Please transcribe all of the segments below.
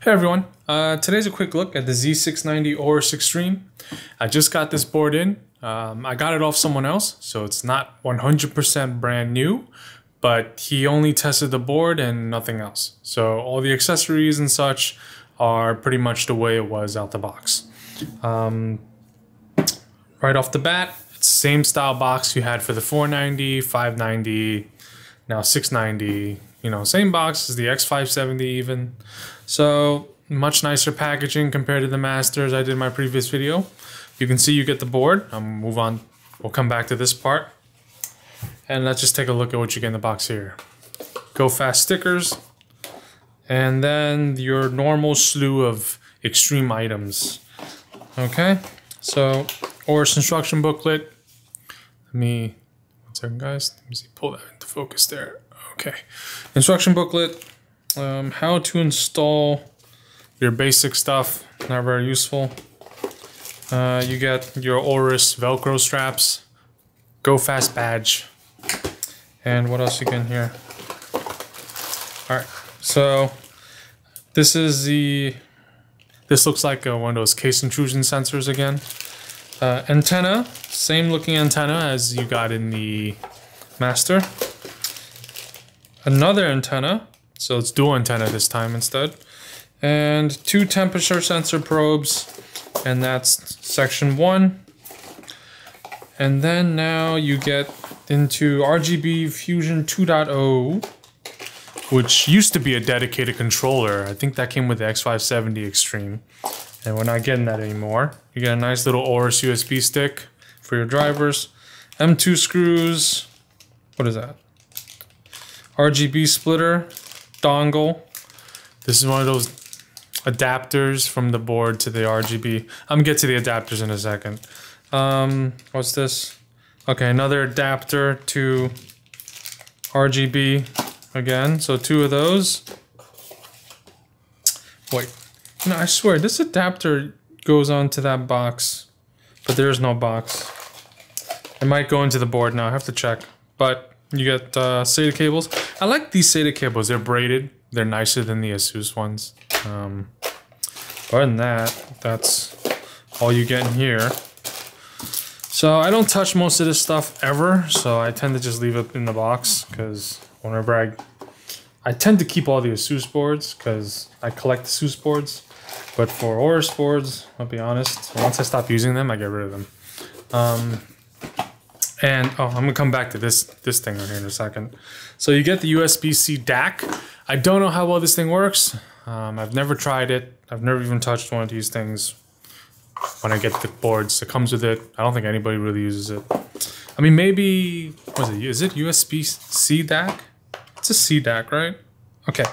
Hey everyone, today's a quick look at the Z690 Aorus Xtreme. I just got this board in. I got it off someone else, so it's not 100% brand new, but he only tested the board and nothing else. So all the accessories and such are pretty much the way it was out the box. Right off the bat, it's the same style box you had for the 490, 590, now 690, you know, same box as the X570 even. So much nicer packaging compared to the Masters I did in my previous video. You can see you get the board. Move on. We'll come back to this part. And let's just take a look at what you get in the box here. Go Fast stickers. And then your normal slew of Xtreme items. Okay. So, Aorus instruction booklet. One second guys. Let me see, pull that into focus there. Okay. Instruction booklet. How to install your basic stuff, not very useful. You get your Aorus Velcro straps, Go Fast badge, and what else you get in here? Alright, so this looks like one of those case intrusion sensors again. Antenna, same looking antenna as you got in the Master. Another antenna. So it's dual antenna this time instead. And 2 temperature sensor probes. And that's section 1. And then now you get into Rgb Fusion 2.0, which used to be a dedicated controller. I think that came with the X570 Xtreme. And we're not getting that anymore. You get a nice little Aorus USB stick for your drivers. M2 screws. What is that? Rgb Splitter Dongle. This is one of those adapters from the board to the RGB. I'm gonna get to the adapters in a second. What's this? Okay, another adapter to RGB again. So 2 of those. Wait, no, I swear this adapter goes onto that box, but there's no box. It might go into the board now. I have to check, but. You get SATA cables. I like these SATA cables. They're braided. They're nicer than the Asus ones. Other than that, that's all you get in here. So I don't touch most of this stuff ever. So I tend to just leave it in the box because whenever I tend to keep all the Asus boards because I collect Asus boards. But for Aorus boards, I'll be honest, once I stop using them, I get rid of them. And I'm gonna come back to this thing right here in a second. So you get the Usbc Dac. I don't know how well this thing works. I've never tried it. I've never even touched one of these things. When I get the boards, it comes with it. I don't think anybody really uses it. I mean, maybe is it Usbc Dac? It's a C Dac, right? Okay.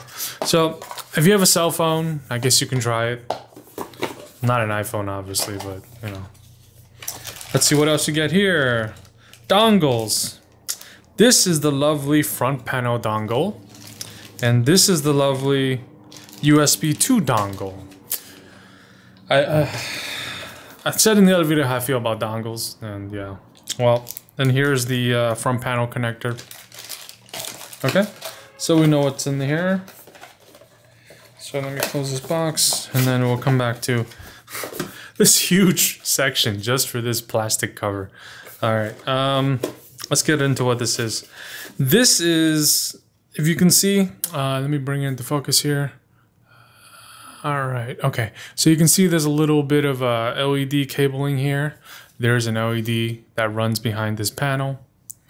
So if you have a cell phone, I guess you can try it. Not an iPhone, obviously, but you know. Let's see what else you get here. Dongles. This is the lovely front panel dongle, and this is the lovely USB 2 dongle. I said in the other video how I feel about dongles, and yeah. Well, and here's the front panel connector. Okay, so we know what's in here. So let me close this box, and then we'll come back to this huge section just for this plastic cover. All right, let's get into what this is. This is, if you can see, let me bring it into focus here. All right, okay. So you can see there's a little bit of LED cabling here. There's an LED that runs behind this panel,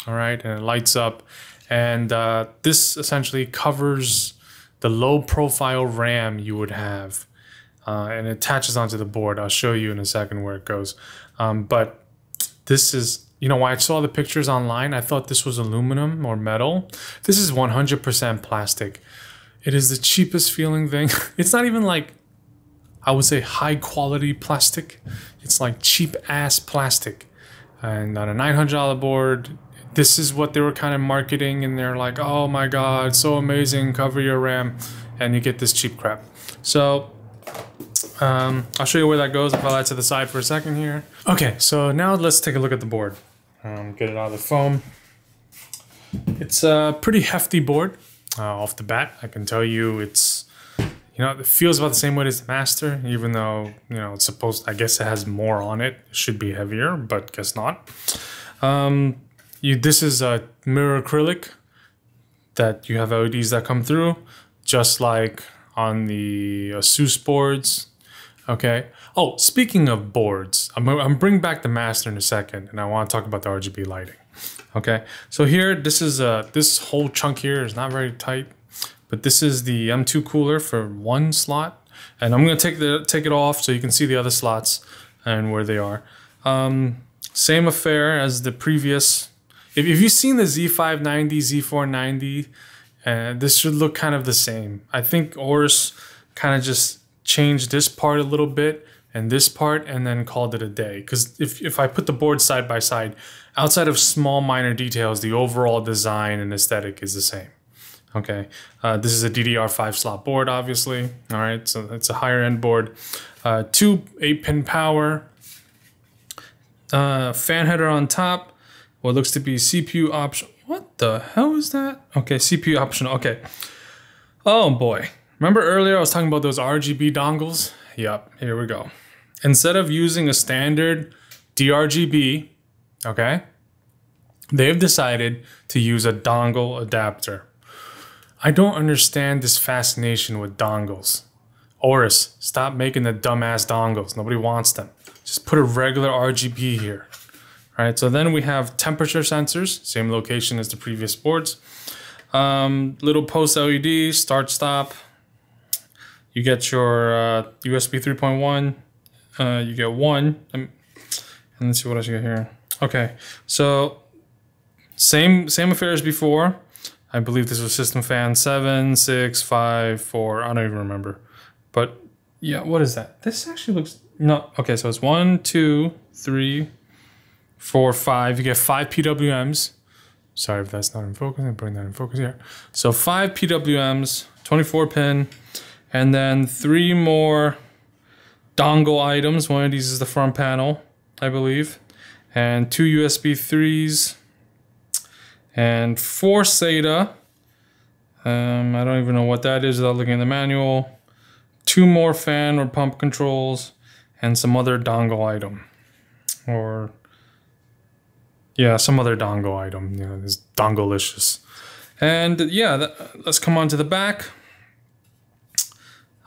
all right, and it lights up. And this essentially covers the low profile RAM you would have, and it attaches onto the board. I'll show you in a second where it goes. But this is, you know, when I saw the pictures online, I thought this was aluminum or metal. This is 100% plastic. It is the cheapest feeling thing. It's not even like, I would say high quality plastic. It's like cheap ass plastic. And on a $900 board, this is what they were kind of marketing, and they're like, oh my God, so amazing, cover your RAM, and you get this cheap crap. So, I'll show you where that goes. I'll put that to the side for a second here. Okay, so now let's take a look at the board. Get it out of the foam. It's a pretty hefty board. Off the bat, I can tell you it's, You know, it feels about the same weight as the Master, even though, you know, it's supposed, I guess it has more on it. It should be heavier, but guess not. This is a mirror acrylic that you have LEDs that come through, just like on the Asus boards. Okay. Oh, speaking of boards, I'm bringing back the Master in a second, and I want to talk about the RGB lighting. Okay. So here, this is this whole chunk here is not very tight, but this is the M2 cooler for one slot, and I'm gonna take it off so you can see the other slots and where they are. Same affair as the previous. If you've seen the Z590, Z490, this should look kind of the same. I think Aorus kind of just changed this part a little bit and this part and then called it a day. Because if I put the boards side by side, outside of small minor details, the overall design and aesthetic is the same. Okay, this is a DDR5 slot board, obviously. All right, so it's a higher end board. 2 8-pin power, fan header on top. What looks to be CPU option. What the hell is that? Okay, CPU optional. Okay. Oh boy. Remember earlier I was talking about those RGB dongles? Yep, here we go. Instead of using a standard DRGB, okay, they've decided to use a dongle adapter. I don't understand this fascination with dongles. Aorus, stop making the dumbass dongles. Nobody wants them. Just put a regular RGB here. All right, so then we have temperature sensors, same location as the previous boards. Little post LED, start, stop. You get your USB 3.1. You get one. And let's see what else you got here. Okay, so same affair as before. I believe this was system fan 7, 6, 5, 4. I don't even remember. But yeah, what is that? This actually looks, no, okay, so it's 1, 2, 3, 4, 5. You get 5 PWMs. Sorry if that's not in focus. I'm putting that in focus here. So 5 PWMs, 24 pin, and then 3 more dongle items. One of these is the front panel, I believe, and 2 USB 3s, and 4 SATA. I don't even know what that is without looking at the manual. 2 more fan or pump controls, and some other dongle item, or yeah, some other dongle item. You know, this dongle-licious. And yeah, let's come on to the back.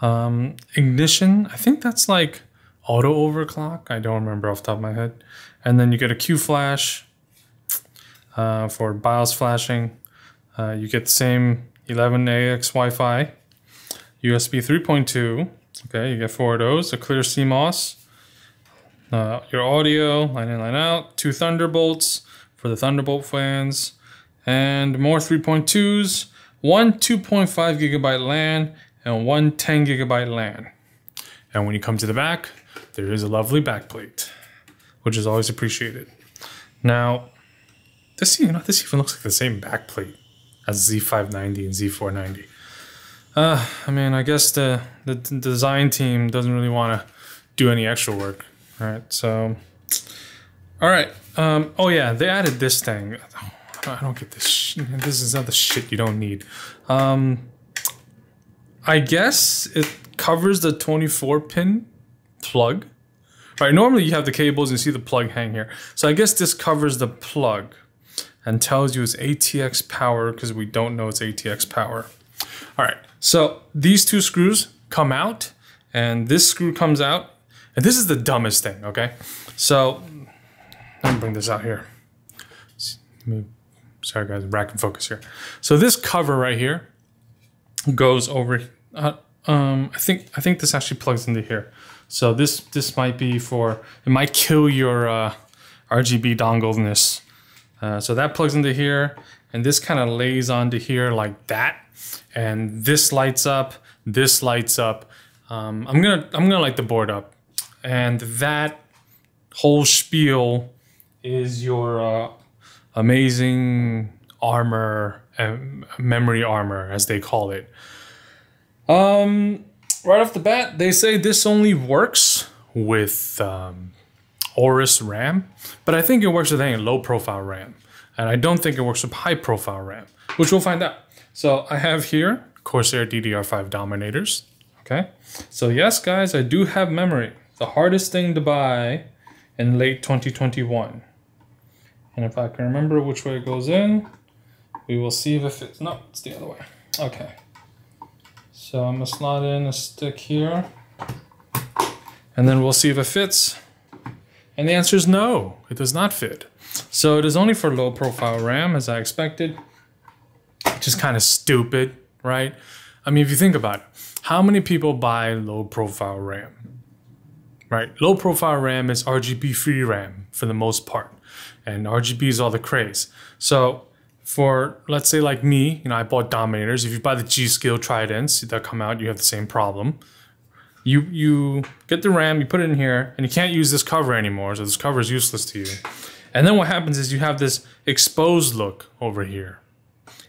Ignition, I think that's like auto overclock. I don't remember off the top of my head. And then you get a Q flash for BIOS flashing. You get the same 11AX Wi-Fi, USB 3.2. Okay, you get 4 of those. A clear CMOS. Your audio, line in, line out. 2 Thunderbolts for the Thunderbolt fans. And more 3.2s. 1 2.5 gigabyte LAN and 1 10 gigabyte LAN. And when you come to the back, there is a lovely backplate, which is always appreciated. Now, this even looks like the same backplate as Z590 and Z490. I mean, I guess the design team doesn't really want to do any extra work. All right, so, all right. Oh yeah, they added this thing. I don't get this. This is not the shit you don't need. I guess it covers the 24-pin plug. Right, normally you have the cables and you see the plug hang here. So I guess this covers the plug and tells you it's ATX power because we don't know it's ATX power. All right, so these 2 screws come out and this screw comes out. And this is the dumbest thing, okay? So, let me bring this out here. Sorry guys, rack and focus here. So this cover right here goes over, I think this actually plugs into here. So this might be for, it might kill your RGB dongle-ness. So that plugs into here, and this kind of lays onto here like that. And this lights up, this lights up. I'm gonna light the board up. And that whole spiel is your amazing armor, memory armor, as they call it. Right off the bat, they say this only works with Aorus RAM, but I think it works with any low-profile RAM, and I don't think it works with high-profile RAM, which we'll find out. So I have here Corsair DDR5 Dominators. Okay, so yes, guys, I do have memory. The hardest thing to buy in late 2021. And if I can remember which way it goes in, we will see if it fits. No, it's the other way. Okay. So I'm gonna slot in a stick here, and then we'll see if it fits. And the answer is no, it does not fit. So it is only for low profile RAM, as I expected, which is kind of stupid, right? I mean, if you think about it, how many people buy low profile RAM? Right? Low profile RAM is RGB free RAM for the most part, and RGB is all the craze. So for, let's say like me, you know, I bought Dominators. If you buy the G-Skill Tridents that come out, you have the same problem. You get the RAM, you put it in here, and you can't use this cover anymore, so this cover is useless to you. And then what happens is you have this exposed look over here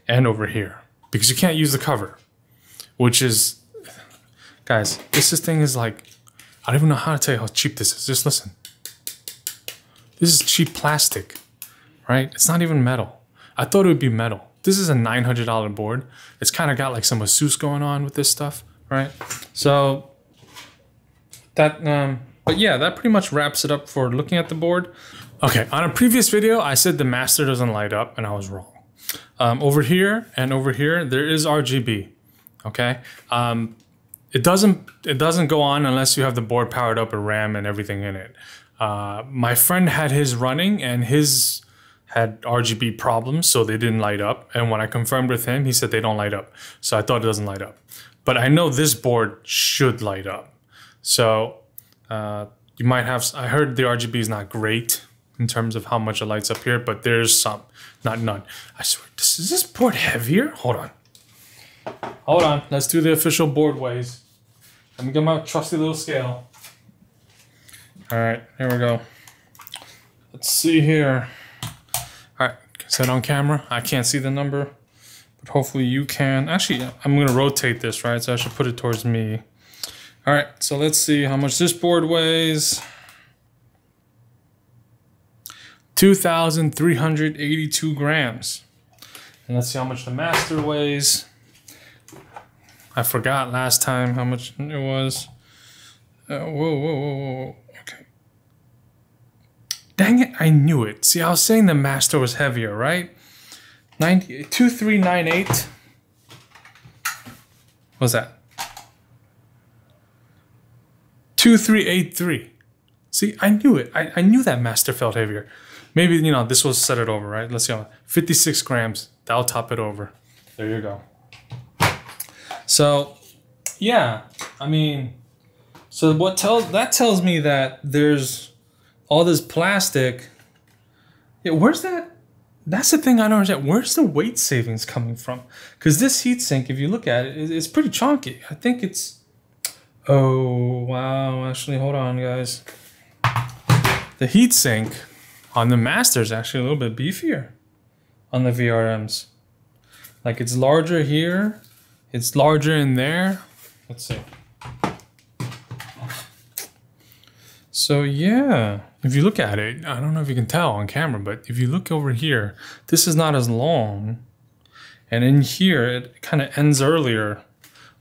and over here because you can't use the cover, which is, guys, this thing is like, I don't even know how to tell you how cheap this is. Just listen. This is cheap plastic, right? It's not even metal. I thought it would be metal. This is a $900 board. It's kind of got like some Asus going on with this stuff, right? So that, but yeah, that pretty much wraps it up for looking at the board. Okay, on a previous video, I said the master doesn't light up, and I was wrong. Over here and over here, there is RGB, okay? It doesn't go on unless you have the board powered up with RAM and everything in it. My friend had his running, and his had RGB problems, so they didn't light up. And when I confirmed with him, he said they don't light up. So I thought it doesn't light up. But I know this board should light up. So you might have, I heard the RGB is not great in terms of how much it lights up here, but there's some, not none. I swear, is this board heavier? Hold on. Hold on, let's do the official board weighs. Let me get my trusty little scale. All right, here we go. Let's see here. All right, is that on camera? I can't see the number, but hopefully you can. Actually, I'm gonna rotate this, right? So I should put it towards me. All right, so let's see how much this board weighs. 2,382 grams. And let's see how much the master weighs. I forgot last time how much it was. Whoa. Okay. Dang it, I knew it. See, I was saying the master was heavier, right? 2398. What's that? 2383. See, I knew it. I knew that master felt heavier. Maybe, you know, this will set it over, right? Let's see. 56 grams. That'll top it over. There you go. So, yeah, I mean, so that tells me that there's all this plastic. Yeah, where's that? That's the thing I don't understand. Where's the weight savings coming from? Because this heatsink, if you look at it, it's pretty chunky. I think it's, oh, wow. Actually, hold on, guys. The heatsink on the master is actually a little bit beefier on the VRMs. Like, it's larger here. It's larger in there. Let's see. So yeah, if you look at it, I don't know if you can tell on camera, but if you look over here, this is not as long. And in here, it kind of ends earlier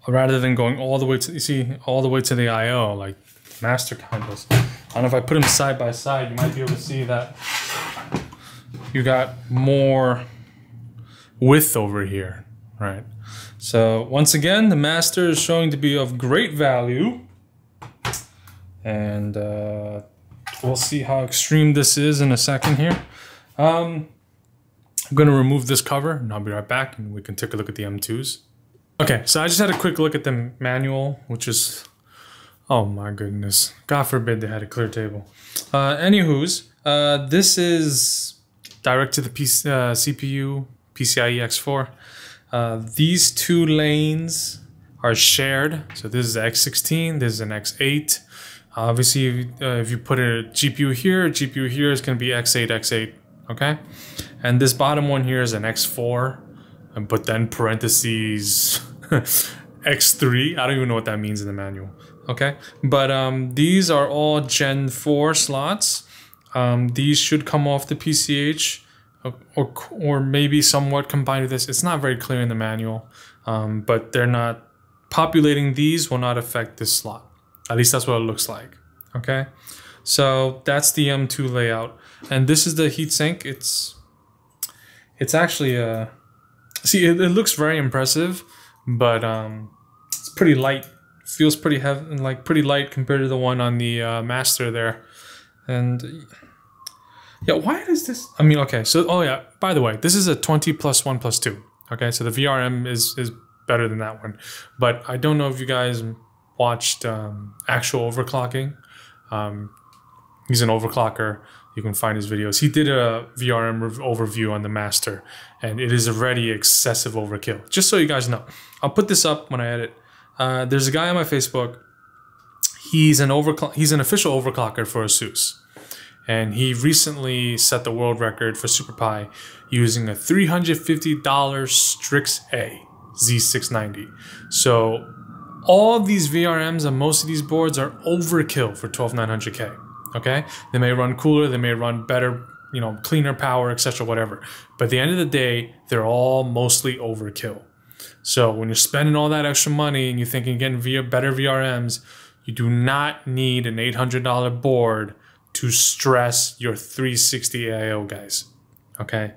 rather than going all the way to, you see, all the way to the IO, like master kind of. I don't know if I put them side by side, you might be able to see that you got more width over here, right? So once again, the master is showing to be of great value, and we'll see how extreme this is in a second here. I'm going to remove this cover, and I'll be right back, and we can take a look at the M2s. Okay, so I just had a quick look at the manual, which is, oh my goodness, God forbid they had a clear table. Anywho's, this is direct to the CPU, PCIe X4. These two lanes are shared. So this is X16, this is an X8. Obviously, if you put a GPU here is going to be X8, okay? And this bottom one here is an X4, but then parentheses X3. I don't even know what that means in the manual, okay? But these are all Gen 4 slots. These should come off the PCH. Or maybe somewhat combined with this. It's not very clear in the manual, but they're not populating these will not affect this slot. At least that's what it looks like. Okay, so that's the M2 layout, and this is the heatsink. It's actually see, it looks very impressive, but it's pretty light. Feels pretty heavy, like pretty light compared to the one on the Master there. And yeah, why is this? I mean, okay, so oh yeah, by the way, this is a 20+1+2. Okay, so the VRM is better than that one, but I don't know if you guys watched actual overclocking. He's an overclocker. You can find his videos. He did a VRM overview on the Master, and it is already excessive overkill. Just so you guys know, I'll put this up when I edit. There's a guy on my Facebook. He's an official overclocker for Asus, and he recently set the world record for SuperPi using a $350 Strix A Z690. So all these VRMs and most of these boards are overkill for 12900K. Okay, they may run cooler, they may run better, you know, cleaner power, etc., whatever. But at the end of the day, they're all mostly overkill. So when you're spending all that extra money and you're thinking getting better VRMs, you do not need an $800 board to stress your 360 AIO, guys. Okay,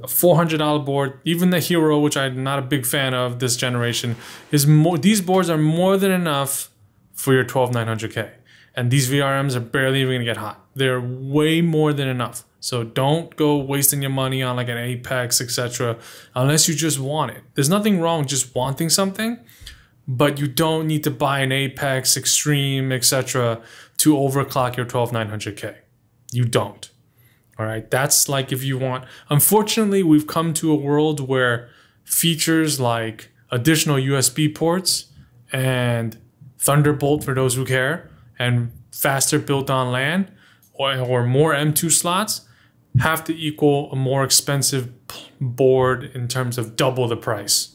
a $400 board, even the Hero, which I'm not a big fan of this generation, is more. These boards are more than enough for your 12900K. And these VRMs are barely even gonna get hot. They're way more than enough. So don't go wasting your money on like an Apex, etc., unless you just want it. There's nothing wrong with just wanting something, but you don't need to buy an Apex, Xtreme, etc. to overclock your 12900K. You don't. All right, that's like if you want. Unfortunately, we've come to a world where features like additional USB ports and Thunderbolt for those who care, and faster built-on LAN, or more M2 slots, have to equal a more expensive board in terms of double the price.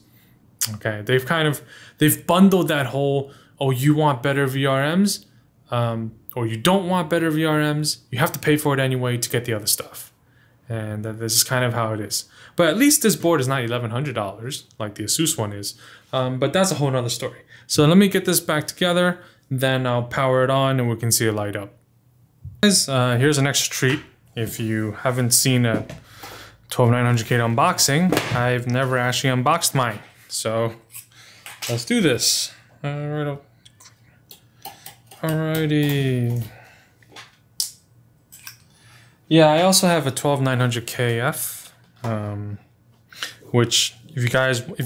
Okay, they've bundled that whole, oh, you want better VRMs, or you don't want better VRMs, you have to pay for it anyway to get the other stuff. And this is kind of how it is. But at least this board is not $1,100 like the Asus one is. But that's a whole nother story. So let me get this back together, then I'll power it on and we can see it light up. Guys, here's an extra treat. If you haven't seen a 12900K unboxing, I've never actually unboxed mine. So let's do this. Alrighty. Yeah, I also have a 12900KF, which if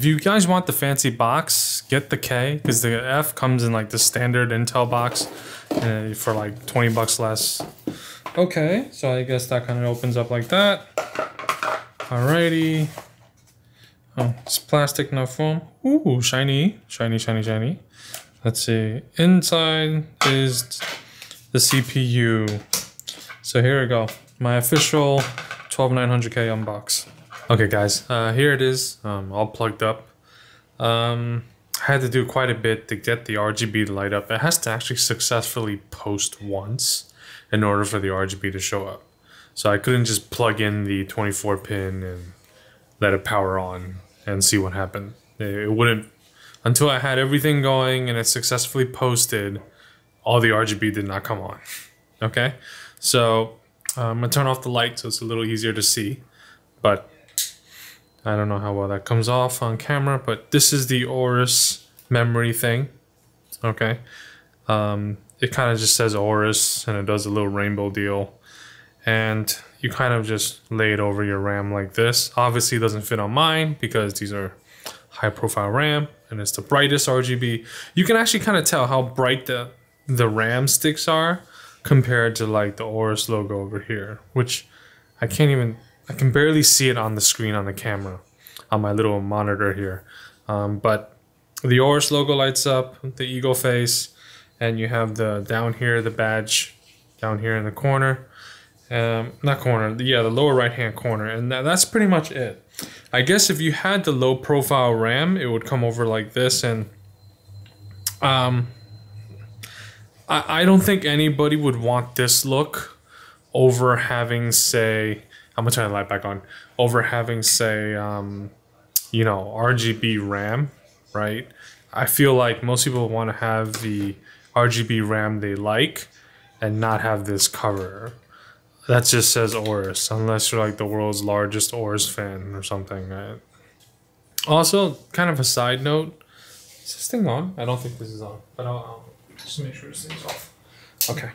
you guys want the fancy box, get the K, because the F comes in like the standard Intel box for like 20 bucks less. Okay, so I guess that kind of opens up like that. Alrighty. Oh, it's plastic, no foam. Ooh, shiny, shiny, shiny, shiny. Let's see. Inside is the CPU. So here we go. My official 12900K unbox. Okay guys, here it is, all plugged up. I had to do quite a bit to get the RGB to light up. It has to actually successfully post once in order for the RGB to show up. So I couldn't just plug in the 24 pin and let it power on and see what happened. It wouldn't, until I had everything going and it successfully posted, all the RGB did not come on. Okay, so I'm gonna turn off the light so it's a little easier to see, but I don't know how well that comes off on camera, but this is the Aorus Memory thing. Okay, it kind of just says Aorus and it does a little rainbow deal, and you kind of just lay it over your RAM like this. Obviously it doesn't fit on mine because these are high profile RAM and it's the brightest RGB. You can actually kind of tell how bright the RAM sticks are compared to like the Aorus logo over here, which I can barely see it on the screen on the camera on my little monitor here. But the Aorus logo lights up, the eagle face, and you have the down here, the badge down here in the corner. Not corner, yeah, the lower right hand corner, and that's pretty much it. I guess if you had the low profile RAM, it would come over like this, and I don't think anybody would want this look over having, say, I'm gonna turn the light back on, over having, say, you know, RGB RAM, right? I feel like most people want to have the RGB RAM they like and not have this cover. That just says Aorus, unless you're like the world's largest Aorus fan or something. Also, kind of a side note, is this thing on? I don't think this is on, but I'll just make sure this thing's off. Okay.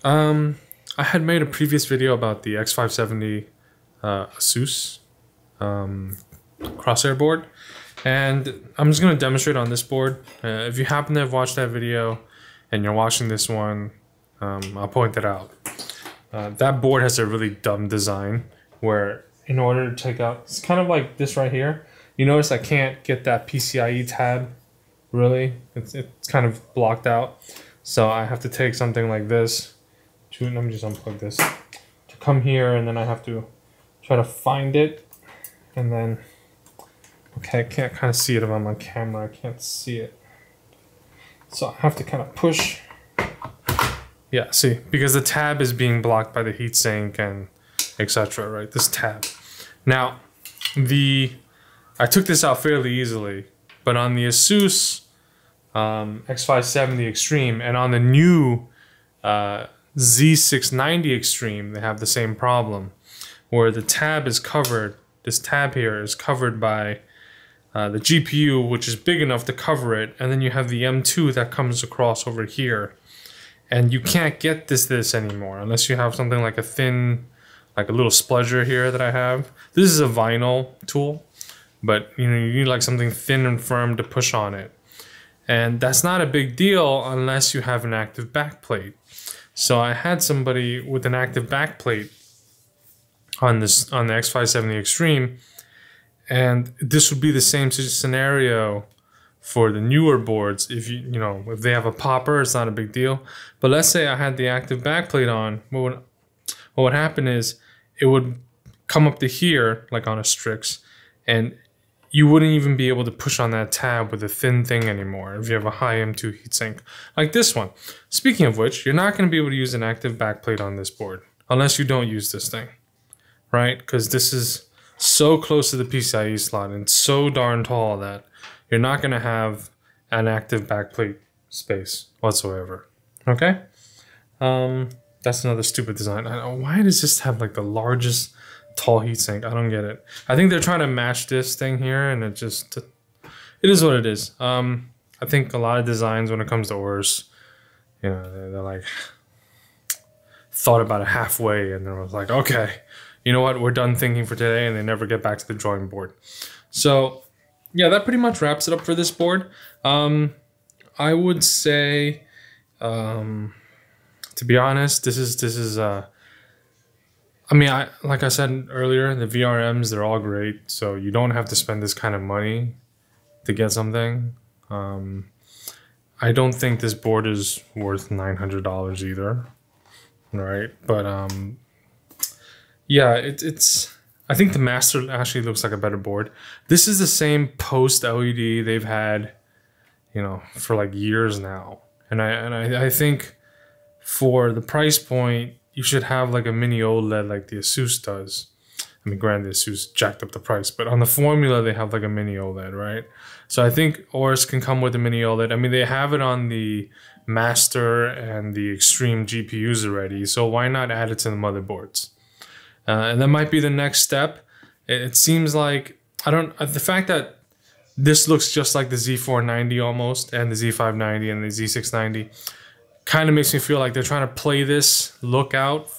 I had made a previous video about the X570 Asus crosshair board, and I'm just going to demonstrate on this board. If you happen to have watched that video and you're watching this one, I'll point that out. That board has a really dumb design where in order to take out, it's kind of like this right here. You notice I can't get that PCIe tab, really. It's kind of blocked out. So I have to take something like this. Let me just unplug this. To come here, and then I have to try to find it. And then, okay, I can't kind of see it on my camera. I can't see it. So I have to kind of push. Yeah, see, because the tab is being blocked by the heatsink and etc. Right, this tab. Now, I took this out fairly easily, but on the Asus X570 Xtreme and on the new Z690 Xtreme, they have the same problem, where the tab is covered. This tab here is covered by the GPU, which is big enough to cover it, and then you have the M2 that comes across over here. And you can't get this anymore unless you have something like a thin, like a little spludger here that I have. This is a vinyl tool, but you know, you need like something thin and firm to push on it. And that's not a big deal unless you have an active backplate. So I had somebody with an active backplate on the X570 Xtreme, and this would be the same scenario for the newer boards. If if they have a popper, it's not a big deal. But let's say I had the active backplate on, what would happen is it would come up to here, like on a Strix, and you wouldn't even be able to push on that tab with a thin thing anymore if you have a high M2 heatsink, like this one. Speaking of which, you're not going to be able to use an active backplate on this board, unless you don't use this thing, right? Because this is so close to the PCIe slot and so darn tall that you're not going to have an active backplate space whatsoever. Okay? That's another stupid design. Why does this have like the largest tall heatsink? I don't get it. I think they're trying to match this thing here, and it is what it is. I think a lot of designs when it comes to Aorus, they're like thought about it halfway, and then was like, okay, you know what, we're done thinking for today, and they never get back to the drawing board. So yeah, that pretty much wraps it up for this board. I would say, to be honest, this is I mean, like I said earlier, the VRMs, they're all great, so you don't have to spend this kind of money to get something. I don't think this board is worth $900 either, right? But yeah, it's. I think the Master actually looks like a better board. This is the same post LED they've had, for like years now, and I think for the price point, you should have like a mini OLED like the Asus does. I mean, granted, the Asus jacked up the price, but on the Formula, they have like a mini OLED, right? So I think Aorus can come with a mini OLED. I mean, they have it on the Master and the Xtreme GPUs already, so why not add it to the motherboards? And that might be the next step. It seems like, the fact that this looks just like the Z490 almost, and the Z590 and the Z690, kind of makes me feel like they're trying to play this look out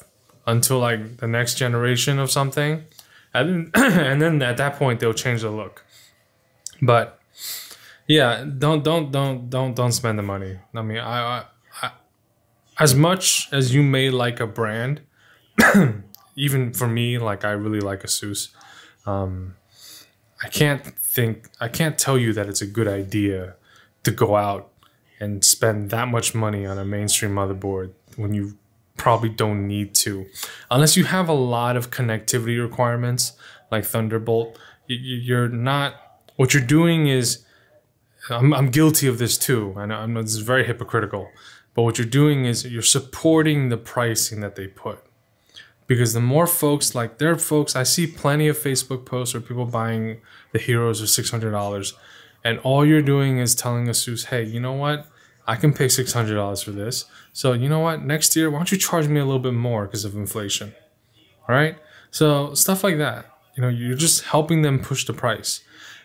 until like the next generation of something, and then at that point they'll change the look. But yeah, don't spend the money. I mean, I as much as you may like a brand, even for me, like I really like Asus. I can't tell you that it's a good idea to go out and spend that much money on a mainstream motherboard when you probably don't need to, unless you have a lot of connectivity requirements like Thunderbolt. You're not. What you're doing is, I'm guilty of this too. I know this is very hypocritical, but what you're doing is you're supporting the pricing that they put. Because the more folks, I see plenty of Facebook posts or people buying the Heroes for $600, And all you're doing is telling ASUS, hey, you know what? I can pay $600 for this. So you know what? Next year, why don't you charge me a little bit more because of inflation? All right? So stuff like that. You know, you're just helping them push the price.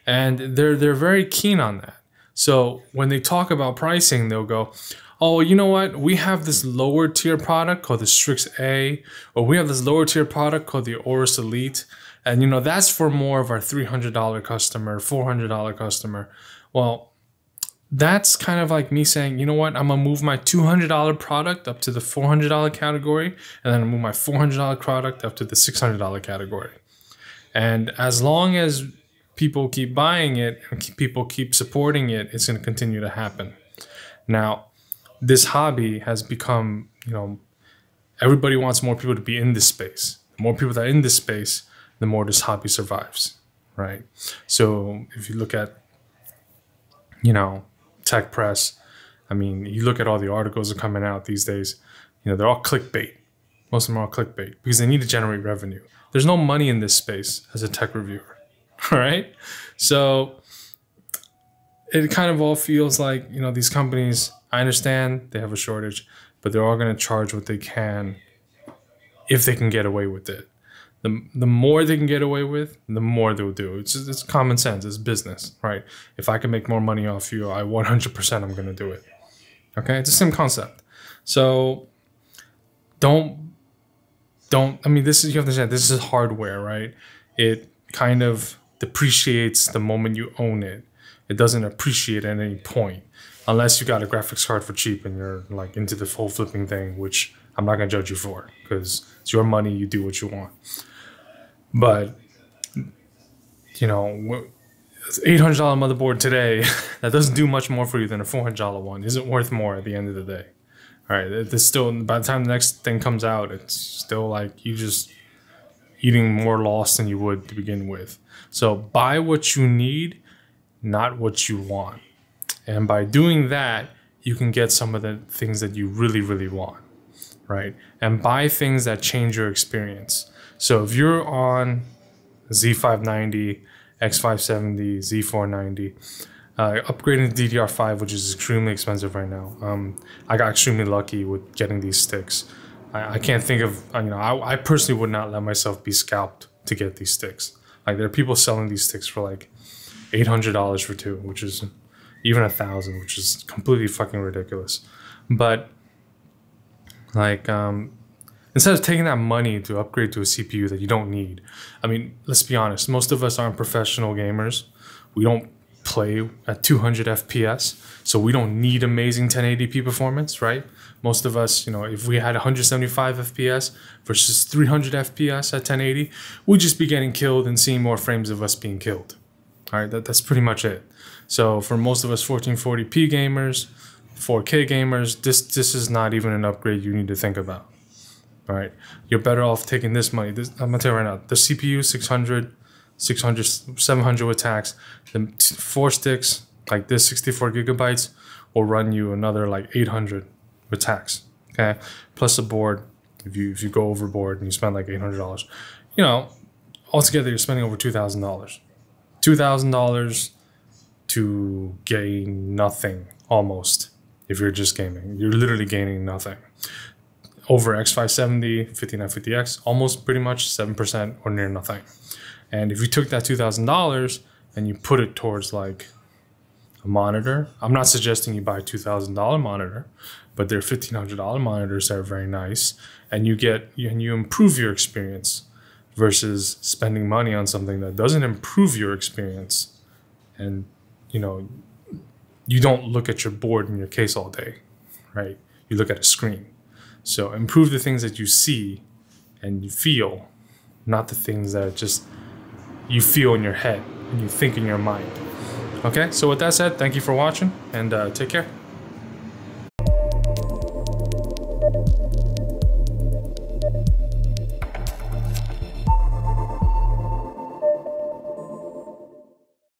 And they're very keen on that. So when they talk about pricing, they'll go, oh, you know what? We have this lower tier product called the Strix A, or we have this lower tier product called the Aorus Elite. And, you know, that's for more of our $300 customer, $400 customer. Well, that's kind of like me saying, you know what? I'm going to move my $200 product up to the $400 category, and then I'll move my $400 product up to the $600 category. And as long as people keep buying it and people keep supporting it, it's going to continue to happen. Now, this hobby has become, you know, everybody wants more people to be in this space. The more people that are in this space, the more this hobby survives, right? So if you look at, you know, tech press, I mean, you look at all the articles that are coming out these days, you know, they're all clickbait. Most of them are all clickbait because they need to generate revenue. There's no money in this space as a tech reviewer, all right? So it kind of all feels like, you know, these companies, I understand they have a shortage, but they're all going to charge what they can if they can get away with it. The more they can get away with, the more they'll do. It's common sense. It's business, right? If I can make more money off you, I 100% I'm going to do it. Okay? It's the same concept. So don't, I mean, this is, you have to understand, this is hardware, right? It kind of depreciates the moment you own it. It doesn't appreciate at any point, unless you got a graphics card for cheap and you're like into the whole flipping thing, which I'm not going to judge you for because it's your money. You do what you want. But, you know, $800 motherboard today, that doesn't do much more for you than a $400 one. Isn't worth more at the end of the day. All right, it's still, by the time the next thing comes out, it's still like you just eating more loss than you would to begin with. So buy what you need, not what you want. And by doing that, you can get some of the things that you really, really want, right? And buy things that change your experience. So if you're on Z590, X570, Z490, upgrading to DDR5, which is extremely expensive right now. I got extremely lucky with getting these sticks. I can't think of, you know, I personally would not let myself be scalped to get these sticks. Like there are people selling these sticks for like $800 for two, which is even $1,000, which is completely fucking ridiculous. But like, instead of taking that money to upgrade to a CPU that you don't need, I mean, let's be honest, most of us aren't professional gamers. We don't play at 200 FPS, so we don't need amazing 1080p performance, right? Most of us, you know, if we had 175 FPS versus 300 FPS at 1080, we'd just be getting killed and seeing more frames of us being killed. All right, that's pretty much it. So for most of us 1440p gamers, 4K gamers, this is not even an upgrade you need to think about. All right, you're better off taking this money. I'm gonna tell you right now, the CPU 600, 700 with tax, the 4 sticks like this 64 gigabytes will run you another like 800 with tax. Okay, plus a board. If you go overboard and you spend like $800, you know, altogether you're spending over $2,000. $2,000 to gain nothing almost. If you're just gaming, you're literally gaining nothing. Over X570, 5950X, almost pretty much 7% or near nothing. And if you took that $2,000 and you put it towards like a monitor, I'm not suggesting you buy a $2,000 monitor, but they're $1,500 monitors that are very nice, and you improve your experience versus spending money on something that doesn't improve your experience, and you know, you don't look at your board in your case all day, right? You look at a screen. So improve the things that you see and you feel, not the things that just you feel in your head and you think in your mind. Okay, so with that said, thank you for watching, and take care.